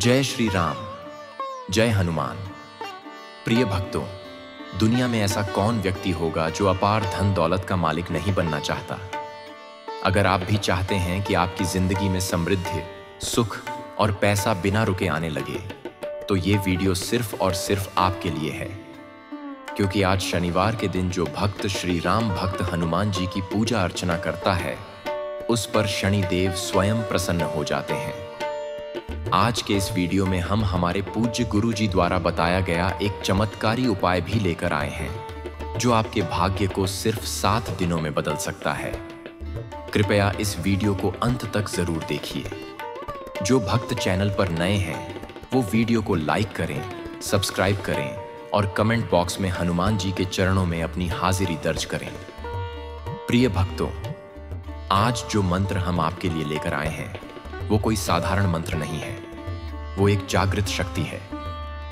जय श्री राम, जय हनुमान। प्रिय भक्तों, दुनिया में ऐसा कौन व्यक्ति होगा जो अपार धन दौलत का मालिक नहीं बनना चाहता। अगर आप भी चाहते हैं कि आपकी जिंदगी में समृद्धि, सुख और पैसा बिना रुके आने लगे, तो ये वीडियो सिर्फ और सिर्फ आपके लिए है। क्योंकि आज शनिवार के दिन जो भक्त श्री राम भक्त हनुमान जी की पूजा अर्चना करता है, उस पर शनिदेव स्वयं प्रसन्न हो जाते हैं। आज के इस वीडियो में हम हमारे पूज्य गुरु जी द्वारा बताया गया एक चमत्कारी उपाय भी लेकर आए हैं, जो आपके भाग्य को सिर्फ 7 दिनों में बदल सकता है। कृपया इस वीडियो को अंत तक जरूर देखिए। जो भक्त चैनल पर नए हैं, वो वीडियो को लाइक करें, सब्सक्राइब करें और कमेंट बॉक्स में हनुमान जी के चरणों में अपनी हाजिरी दर्ज करें। प्रिय भक्तों, आज जो मंत्र हम आपके लिए लेकर आए हैं, वो कोई साधारण मंत्र नहीं है। वो एक जागृत शक्ति है,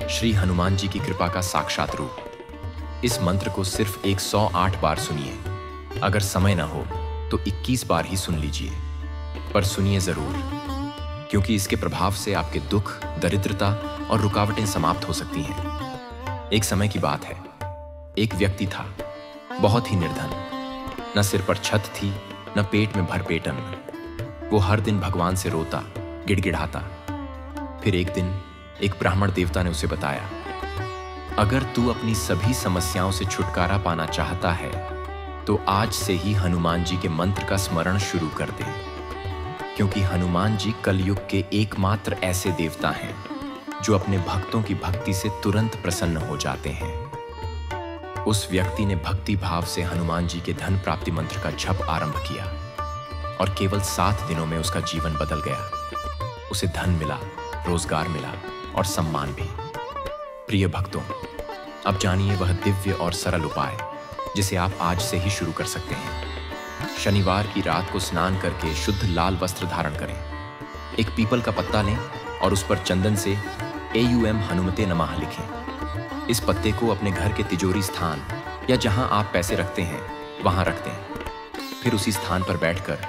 श्री हनुमान जी की कृपा का साक्षात रूप। इस मंत्र को सिर्फ 108 बार सुनिए। अगर समय ना हो तो 21 बार ही सुन लीजिए, पर सुनिए जरूर, क्योंकि इसके प्रभाव से आपके दुख, दरिद्रता और रुकावटें समाप्त हो सकती हैं। एक समय की बात है, एक व्यक्ति था, बहुत ही निर्धन। न सिर पर छत थी, न पेट में भरपेट अन्न। वो हर दिन भगवान से रोता, गिड़गिड़ाता। फिर एक दिन एक ब्राह्मण देवता ने उसे बताया, अगर तू अपनी सभी समस्याओं से छुटकारा पाना चाहता है, तो आज से ही हनुमान जी के मंत्र का स्मरण शुरू कर दे। क्योंकि हनुमान जी कलयुग के एकमात्र ऐसे देवता हैं जो अपने भक्तों की भक्ति से तुरंत प्रसन्न हो जाते हैं। उस व्यक्ति ने भक्ति भाव से हनुमान जी के धन प्राप्ति मंत्र का जप आरंभ किया और केवल 7 दिनों में उसका जीवन बदल गया। उसे धन मिला, रोजगार मिला और सम्मान भी। प्रिय भक्तों, अब जानिए वह दिव्य और सरल उपाय जिसे आप आज से ही शुरू कर सकते हैं। शनिवार की रात को स्नान करके शुद्ध लाल वस्त्र धारण करें। एक पीपल का पत्ता लें और उस पर चंदन से AUM हनुमते नमः लिखें। इस पत्ते को अपने घर के तिजोरी स्थान या जहां आप पैसे रखते हैं, वहां रख दें। फिर उसी स्थान पर बैठकर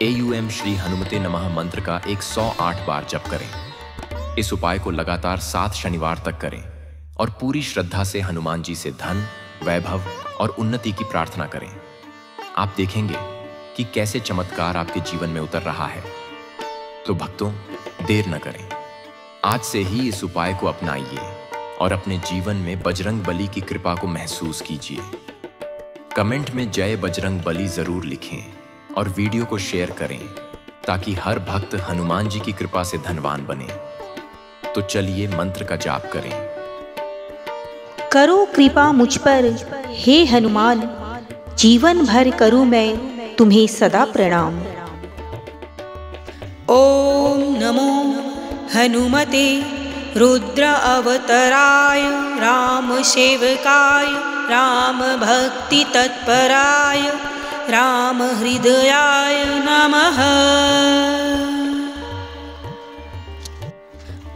AUM श्री हनुमते नमः मंत्र का 108 बार जप करें। इस उपाय को लगातार 7 शनिवार तक करें और पूरी श्रद्धा से हनुमान जी से धन, वैभव और उन्नति की प्रार्थना करें। आप देखेंगे कि कैसे चमत्कार आपके जीवन में उतर रहा है। तो भक्तों, देर न करें, आज से ही इस उपाय को अपनाइए और अपने जीवन में बजरंग बली की कृपा को महसूस कीजिए। कमेंट में जय बजरंग बली जरूर लिखें और वीडियो को शेयर करें, ताकि हर भक्त हनुमान जी की कृपा से धनवान बने। तो चलिए मंत्र का जाप करें। करो कृपा मुझ पर हे हनुमान, जीवन भर करूं मैं तुम्हें सदा प्रणाम। ओम नमो हनुमते रुद्र अवतराय राम सेवकाय राम भक्ति तत्पराय राम हृदयाय नमः।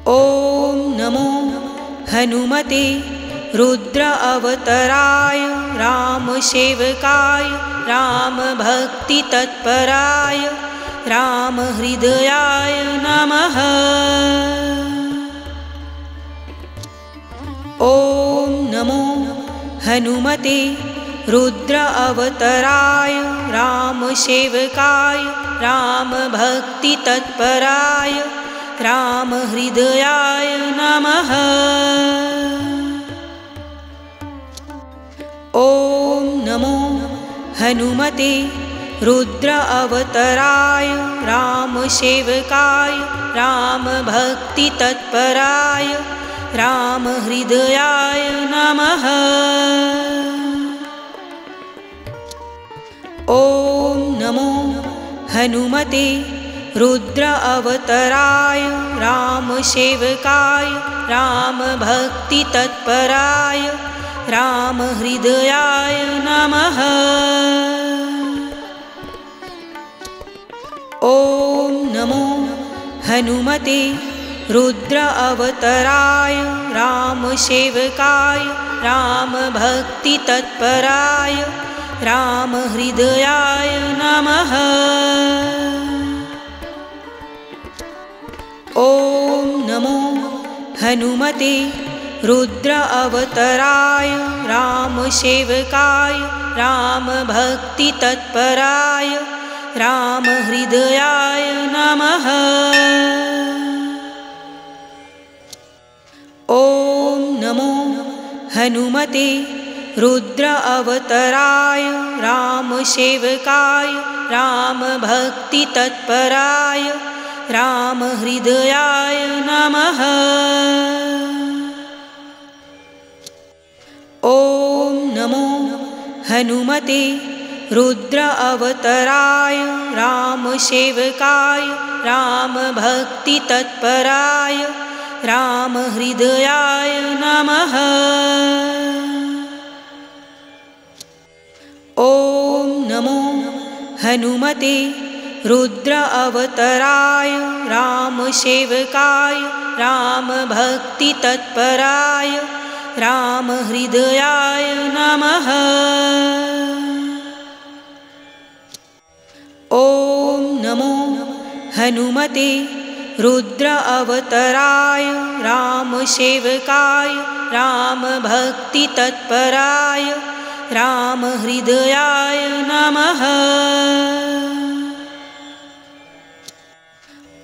ओम नमो हनुमते रुद्र अवतराय राम सेवकाय राम भक्ति तत्पराय राम हृदयाय नमः। ओम नमो हनुमते रुद्र अवतराय राम सेवकाय राम भक्ति तत्पराय राम हृदयाय नमः। ओम नमो हनुमते रुद्र अवतराय राम सेवकाय राम भक्ति तत्पराय राम हृदयाय नमः। ओम नमो हनुमते रुद्र अवतराय राम सेवकाय राम भक्ति तत्पराय राम हृदयाय नमः। ओम नमो हनुमते रुद्र अवतराय राम सेवकाय राम भक्ति तत्पराय राम हृदयाय नमः। ओम नमो हनुमते रुद्र अवतराय रामसेवकाय रामभक्तितत्पराय रामहृदयाय नमः। ॐ नमो हनुमते रुद्र अवतराय रामसेवकाय रामभक्तितत्पराय रामहृदयाय नमः। ॐ नमो हनुमते रुद्र अवतराय रामसेवकाय रामभक्तितत्पराय रामहृदयाय नमः। ॐ नमो हनुमते रुद्र अवतराय रामसेवकाय रामभक्तितत्पराय रामहृदयाय नमः। ॐ नमो हनुमते रुद्र अवतराय रामसेवकाय रामभक्तितत्पराय रामहृदयाय नमः।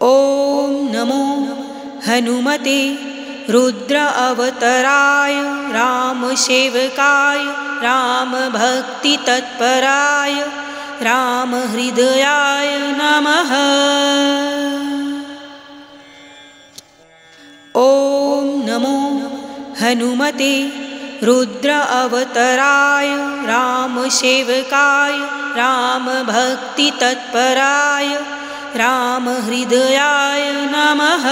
ॐ नमो हनुमते रुद्र अवतराय रामसेवकाय रामभक्तितत्पराय रामहृदयाय नमः। ॐ नमो हनुमते रुद्र अवतराय रामसेवकाय रामभक्तितत्पराय रामहृदयाय नमः।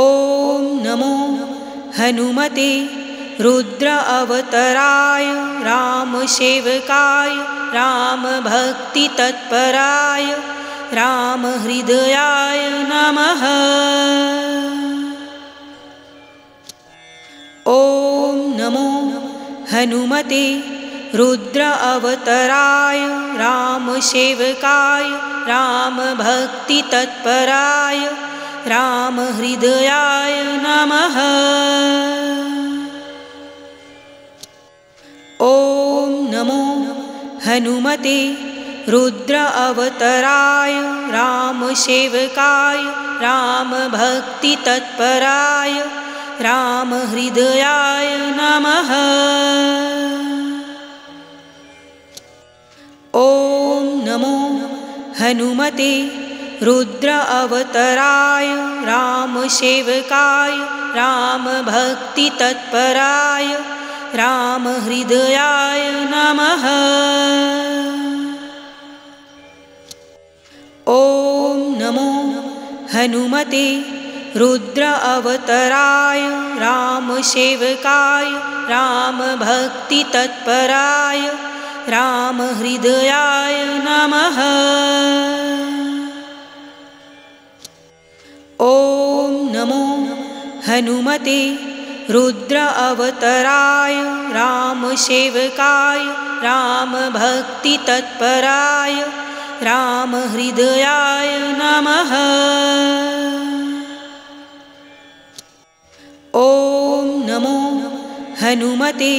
ॐ नमो हनुमते रुद्र अवतराय रामसेवकाय रामभक्तितत्पराय रामहृदयाय नमः। ॐ नमो हनुमते रुद्र अवतराय रामसेवकाय रामभक्तितत्पराय रामहृदयाय नमः। ॐ नमो हनुमते रुद्र अवतराय रामसेवकाय रामभक्तितत्पराय रामहृदयाय नमः। ॐ नमो हनुमते रुद्र अवतराय रामसेवकाय रामभक्तितत्पराय रामहृदयाय नमः। ॐ नमो हनुमते रुद्र अवतराय रामसेवकाय रामभक्तितत्पराय रामहृदयाय नमः। ॐ नमो हनुमते रुद्र अवतराय रामसेवकाय रामभक्तितत्पराय रामहृदयाय नमः। ॐ नमो हनुमते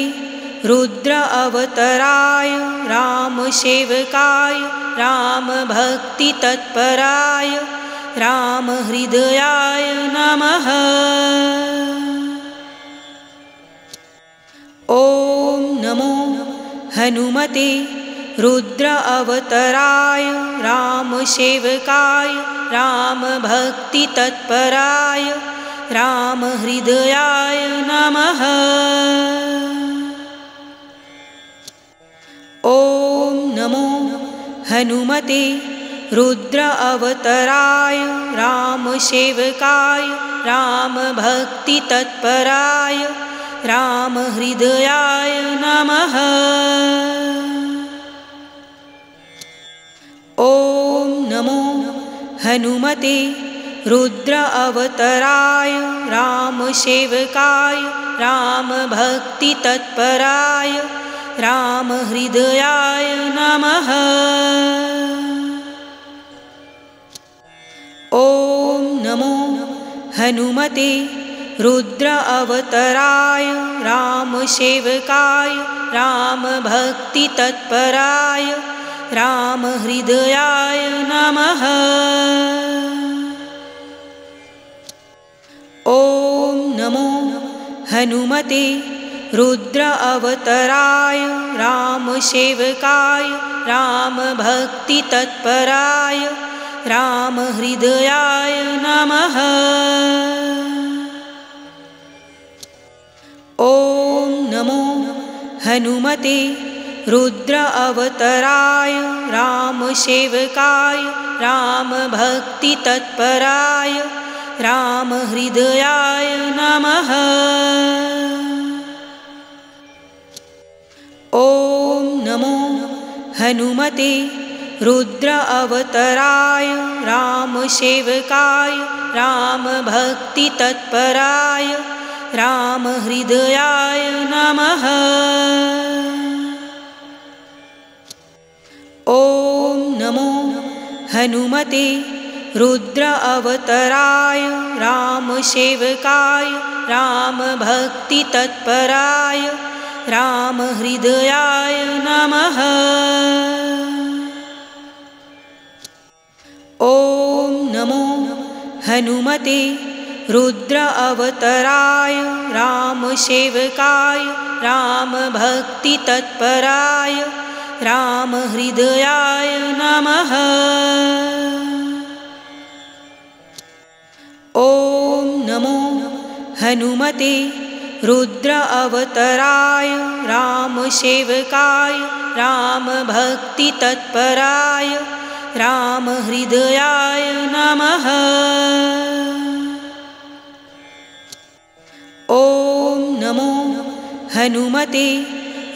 रुद्र अवतराय रामसेवकाय रामभक्तितत्पराय रामहृदयाय नमः। ॐ नमो हनुमते रुद्र अवतराय रामसेवकाय रामभक्तितत्पराय रामहृदयाय नमः। ॐ नमो हनुमते रुद्र अवतराय रामसेवकाय रामभक्तितत्पराय रामहृदयाय नमः। ॐ नमो हनुमते रुद्र अवतराय रामसेवकाय रामभक्तितत्पराय रामहृदयाय नमः। ॐ हनुमते रुद्र अवतराय रामसेवकाय रामभक्तितत्पराय रामहृदयाय नमः। ॐ नमो हनुमते रुद्र अवतराय रामसेवकाय रामभक्तितत्पराय रामहृदयाय नमः। ॐ नमो हनुमते रुद्र अवतराय रामसेवकाय रामभक्तितत्पराय रामहृदयाय नमः। ॐ नमो हनुमते रुद्र अवतराय रामसेवकाय रामभक्तितत्पराय रामहृदयाय नमः। ॐ नमो हनुमते रुद्र अवतराय रामसेवकाय रामभक्तितत्पराय रामहृदयाय नमः। ॐ नमो हनुमते रुद्र अवतराय रामसेवकाय रामभक्तितत्पराय रामहृदयाय नमः। ॐ नमो हनुमते रुद्र अवतराय रामसेवकाय रामभक्तितत्पराय रामहृदयाय नमः। ॐ नमो हनुमते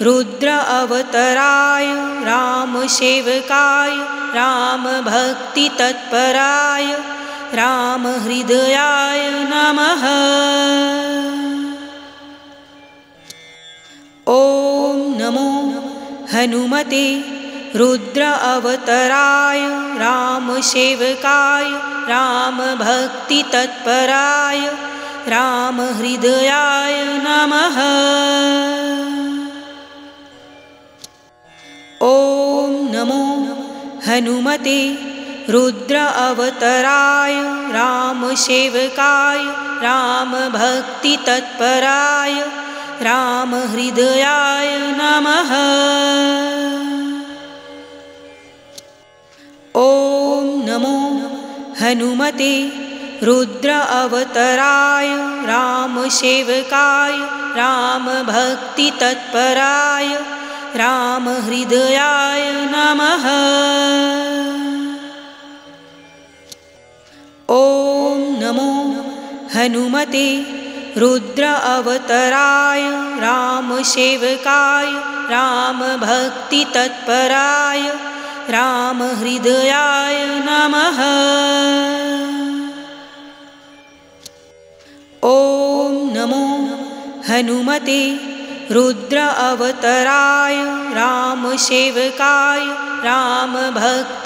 रुद्र अवतराय रामसेवकाय रामभक्तितत्पराय रामहृदयाय नमः। ॐ नमो हनुमते रुद्र अवतराय रामसेवकाय रामभक्तितत्पराय रामहृदयाय नमः। ॐ नमो हनुमते रुद्र अवतराय रामसेवकाय रामभक्तितत्पराय रामहृदयाय नमः। ॐ नमो हनुमते रुद्र अवतराय रामसेवकाय रामभक्तितत्पराय रामहृदयाय नमः। ॐ नमो हनुमते रुद्र अवतराय रामसेवकाय रामभक्तितत्पराय रामहृदयाय नमः। ॐ नमो हनुमते रुद्र अवतराय रामसेवकाय रामभक्तितत्पराय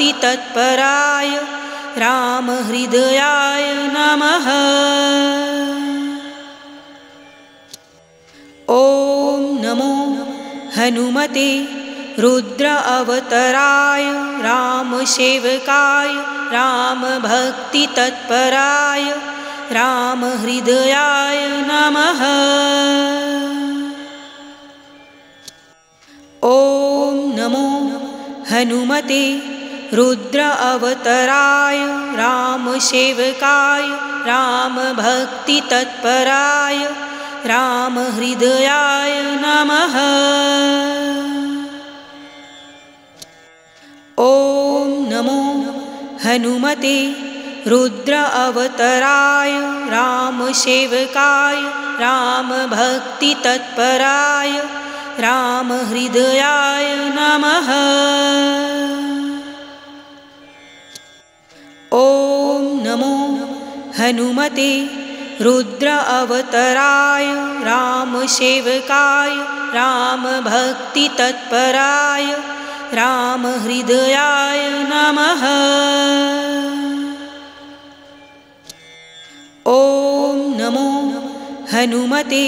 रामहृदयाय नमः। ॐ नमो हनुमते रुद्र अवतराय रामसेवकाय रामभक्तितत्पराय रामहृदयाय नमः। ॐ नमो हनुमते रुद्र अवतराय रामसेवकाय रामभक्तितत्पराय रामहृदयाय नमः। ॐ नमो हनुमते रुद्र अवतराय रामसेवकाय रामभक्तितत्पराय रामहृदयाय नमः। ॐ नमो हनुमते रुद्र अवतराय रामसेवकाय रामभक्तितत्पराय रामहृदयाय नमः। ॐ हनुमते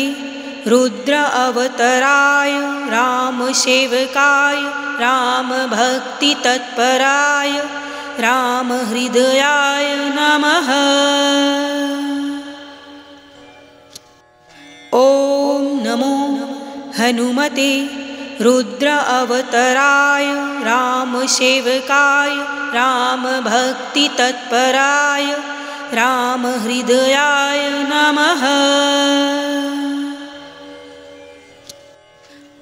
रुद्र अवतराय रामसेवकाय रामभक्तितत्पराय रामहृदयाय नमः। ॐ नमो हनुमते रुद्र अवतराय रामसेवकाय रामभक्तितत्पराय रामहृदयाय नमः।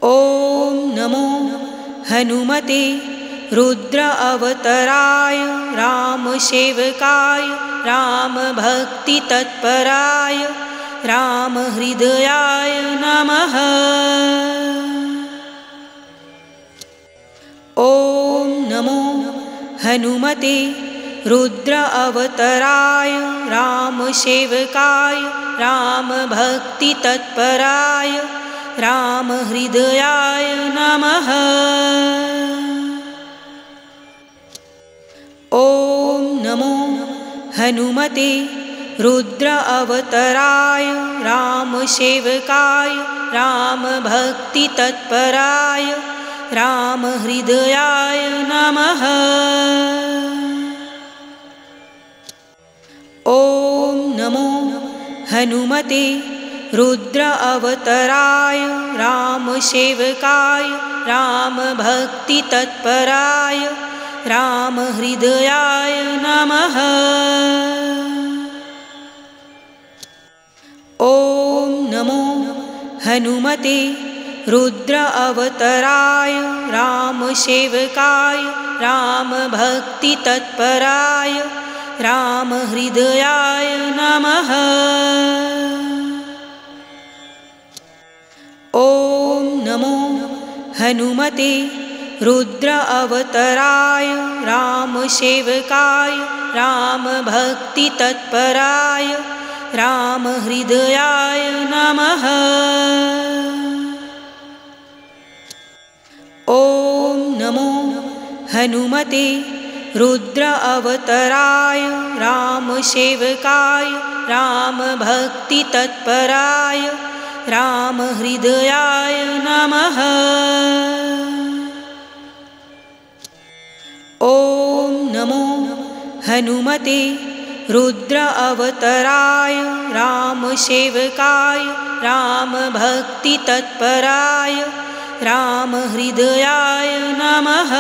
ॐ नमो हनुमते रुद्र अवतराय रामसेवकाय रामभक्तितत्पराय रामहृदयाय नमः। ॐ नमो हनुमते रुद्र अवतराय रामसेवकाय रामभक्तितत्पराय रामहृदयाय नमः। ॐ नमो हनुमते रुद्र अवतराय रामसेवकाय रामभक्तितत्पराय रामहृदयाय नमः। ॐ नमो हनुमते रुद्र अवतराय रामसेवकाय रामभक्तितत्पराय रामहृदयाय नमः। ॐ नमो हनुमते रुद्र अवतराय रामसेवकाय रामभक्तितत्पराय रामहृदयाय नमः। ॐ नमो हनुमते रुद्र अवतराय रामसेवकाय रामभक्तितत्पराय रामहृदयाय नमः। ॐ नमो हनुमते रुद्र अवतराय रामसेवकाय रामभक्तितत्पराय रामहृदयाय नमः। ॐ नमो हनुमते रुद्र अवतराय रामसेवकाय रामभक्तितत्पराय रामहृदयाय नमः।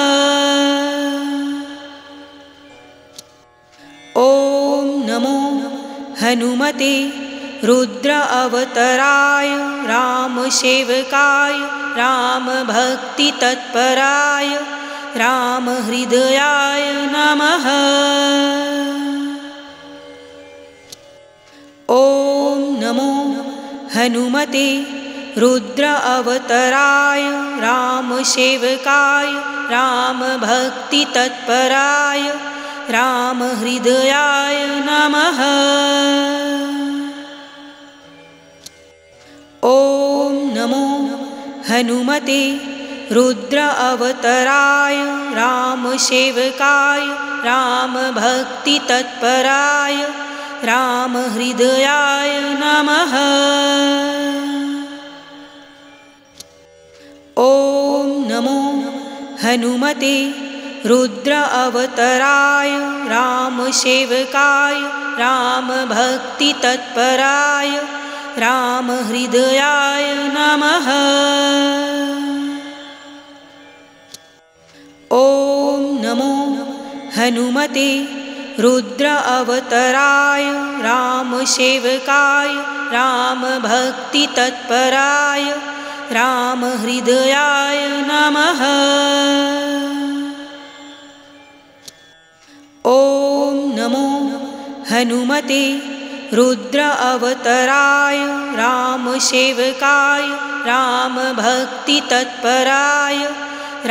ॐ नमो हनुमते रुद्र अवतराय रामसेवकाय रामभक्तितत्पराय रामहृदयाय नमः। ॐ नमो हनुमते रुद्र अवतराय रामसेवकाय रामभक्तितत्पराय रामहृदयाय नमः। ॐ नमो हनुमते रुद्र अवतराय रामसेवकाय रामभक्तितत्पराय रामहृदयाय नमः। ॐ नमो हनुमते रुद्र अवतराय रामसेवकाय रामभक्तितत्पराय रामहृदयाय नमः। ॐ नमो हनुमते रुद्र अवतराय रामसेवकाय रामभक्तितत्पराय रामहृदयाय नमः। ॐ नमो हनुमते रुद्र अवतराय रामसेवकाय रामभक्तितत्पराय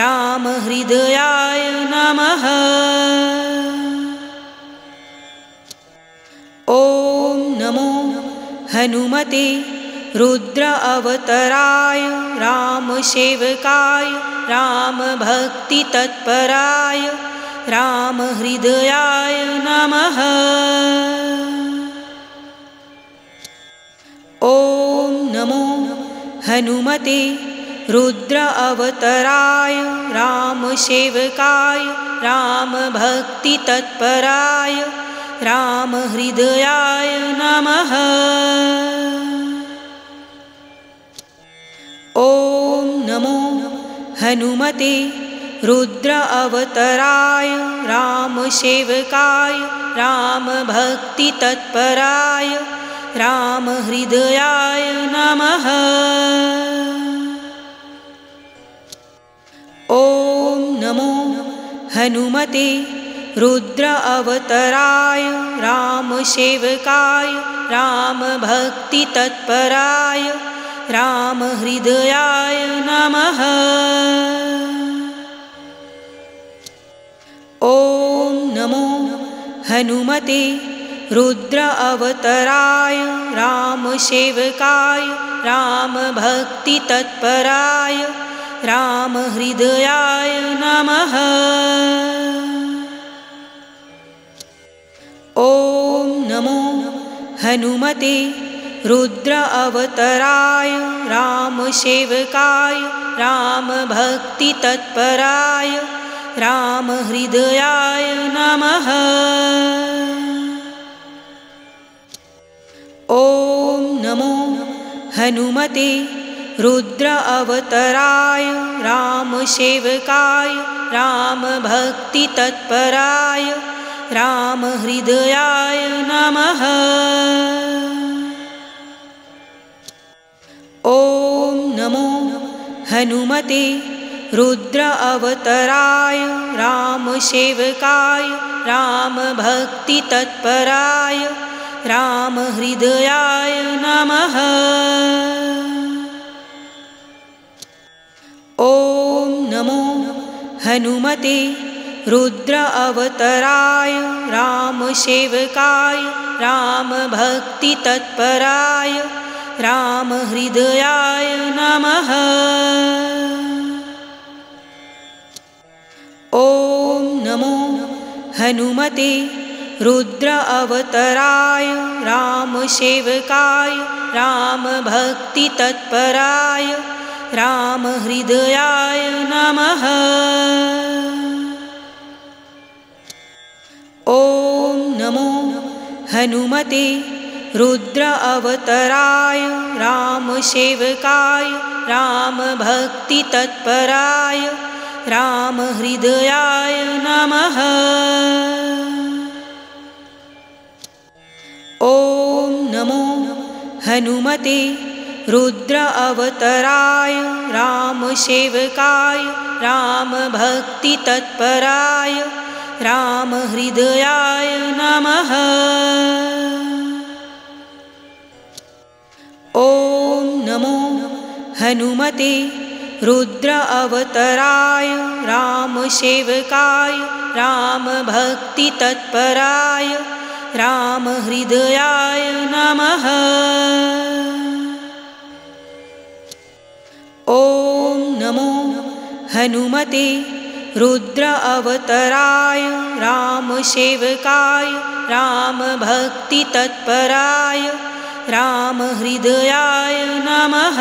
रामहृदयाय नमः। ॐ नमो हनुमते रुद्र अवतराय रामसेवकाय रामभक्तितत्पराय रामहृदयाय नमः। ॐ नमो हनुमते रुद्र अवतराय रामसेवकाय रामभक्तितत्पराय रामहृदयाय नमः। ॐ नमो हनुमते रुद्र अवतराय रामसेवकाय रामभक्तितत्पराय रामहृदयाय नमः। ॐ नमो हनुमते रुद्र अवतराय रामसेवकाय रामभक्तितत्पराय रामहृदयाय नमः। ॐ नमो हनुमते रुद्र अवतराय रामसेवकाय रामभक्तितत्पराय रामहृदयाय नमः। ॐ नमो हनुमते रुद्र अवतराय रामसेवकाय रामभक्तितत्पराय रामहृदयाय नमः। ॐ नमो हनुमते रुद्र अवतराय रामसेवकाय रामभक्तितत्पराय रामहृदयाय नमः। ॐ नमो हनुमते रुद्र अवतराय रामसेवकाय रामभक्तितत्पराय रामहृदयाय नमः। ॐ नमो हनुमते रुद्र अवतराय रामसेवकाय रामभक्तितत्पराय रामहृदयाय नमः। ॐ नमो हनुमते रुद्र अवतराय रामसेवकाय रामभक्तितत्पराय रामहृदयाय नमः। ॐ नमो हनुमते रुद्र अवतराय रामसेवकाय रामभक्तितत्पराय रामहृदयाय नमः। ॐ नमो हनुमते रुद्र अवतराय रामसेवकाय रामभक्तितत्पराय रामहृदयाय नमः। ॐ नमो हनुमते रुद्र अवतराय रामसेवकाय रामभक्तितत्पराय रामहृदयाय नमः। ॐ नमो हनुमते रुद्र अवतराय रामसेवकाय रामभक्तितत्पराय रामहृदयाय नमः।